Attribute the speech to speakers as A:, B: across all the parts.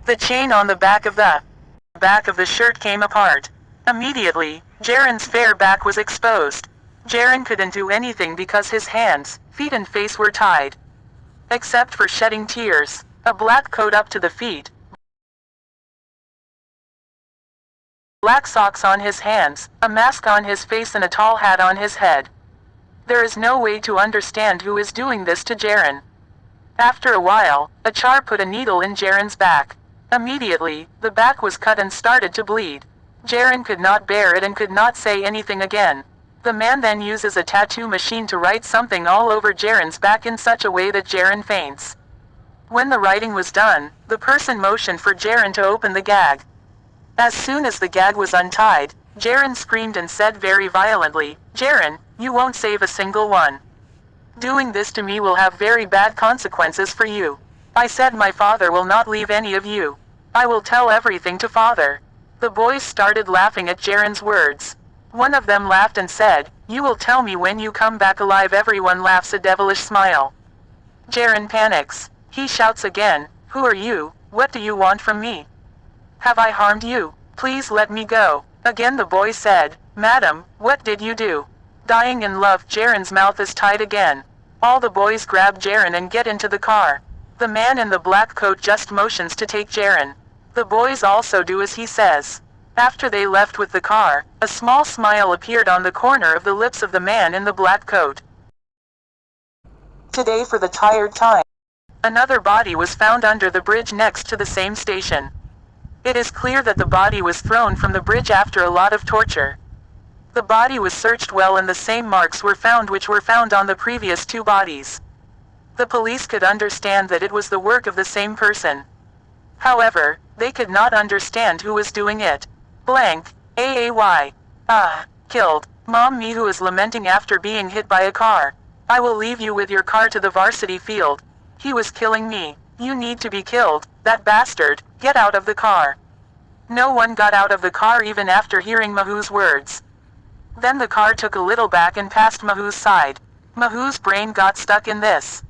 A: The chain on the back of the shirt came apart. Immediately, Jaren's fair back was exposed. Jaren couldn't do anything because his hands, feet and face were tied. Except for shedding tears. A black coat up to the feet, black socks on his hands, a mask on his face and a tall hat on his head. There is no way to understand who is doing this to Jaren. After a while, Achar put a needle in Jaren's back. Immediately, the back was cut and started to bleed. Jaren could not bear it and could not say anything again. The man then uses a tattoo machine to write something all over Jaren's back in such a way that Jaren faints. When the writing was done, the person motioned for Jaren to open the gag. As soon as the gag was untied, Jaren screamed and said very violently, "Jaren, you won't save a single one. Doing this to me will have very bad consequences for you. I said my father will not leave any of you. I will tell everything to father." The boys started laughing at Jaren's words. One of them laughed and said, "You will tell me when you come back alive." Everyone laughs a devilish smile. Jaren panics. He shouts again, "Who are you? What do you want from me? Have I harmed you? Please let me go." Again the boy said, "Madam, what did you do?" Dying in love, Jaren's mouth is tied again. All the boys grab Jaren and get into the car. The man in the black coat just motions to take Jaren. The boys also do as he says. After they left with the car, a small smile appeared on the corner of the lips of the man in the black coat. Today for the tired time. Another body was found under the bridge next to the same station. It is clear that the body was thrown from the bridge after a lot of torture. The body was searched well and the same marks were found which were found on the previous two bodies. The police could understand that it was the work of the same person. However, they could not understand who was doing it. Blank, AAY. Killed. Mom Mihu is lamenting after being hit by a car. "I will leave you with your car to the varsity field. He was killing me. You need to be killed, that bastard, get out of the car." No one got out of the car even after hearing Mahu's words. Then the car took a little back and passed Mahu's side. Mahu's brain got stuck in this.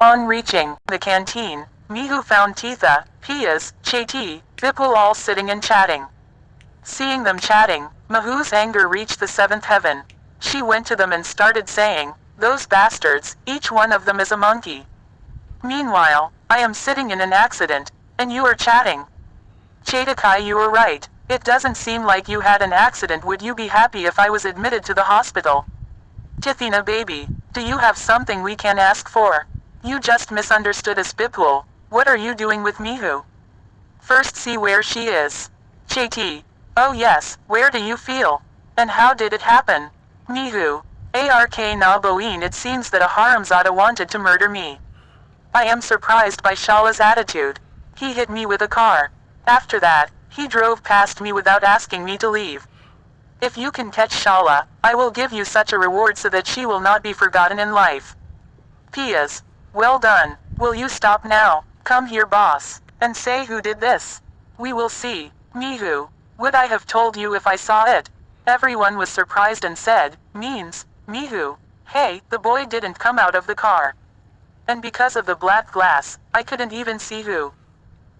A: On reaching the canteen, Mihu found Titha, Pias, Cheti, Vipul all sitting and chatting. Seeing them chatting, Mahu's anger reached the seventh heaven. She went to them and started saying, "Those bastards, each one of them is a monkey. Meanwhile, I am sitting in an accident, and you are chatting. Chetakai, you were right. It doesn't seem like you had an accident. Would you be happy if I was admitted to the hospital? Tithina baby, do you have something we can ask for? You just misunderstood us. Bipul, what are you doing with Mihu? First see where she is." Cheti, "Oh yes, where do you feel? And how did it happen?" Mihu, "Ark na boin, it seems that a haramzada wanted to murder me. I am surprised by Shala's attitude. He hit me with a car. After that, he drove past me without asking me to leave. If you can catch Shala, I will give you such a reward so that she will not be forgotten in life." Pias, "Well done. Will you stop now? Come here boss, and say who did this. We will see." Mihu, "Would I have told you if I saw it?" Everyone was surprised and said, "Means, Mihu, hey, the boy didn't come out of the car. And because of the black glass, I couldn't even see who."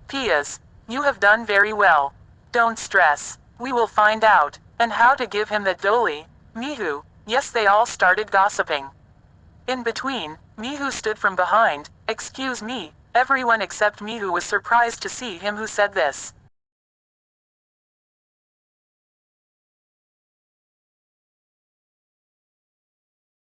A: Pias, "You have done very well. Don't stress. We will find out. And how to give him that doli." Mihu, "Yes." They all started gossiping. In between, Mihu stood from behind. "Excuse me." Everyone except Mihu was surprised to see him who said this.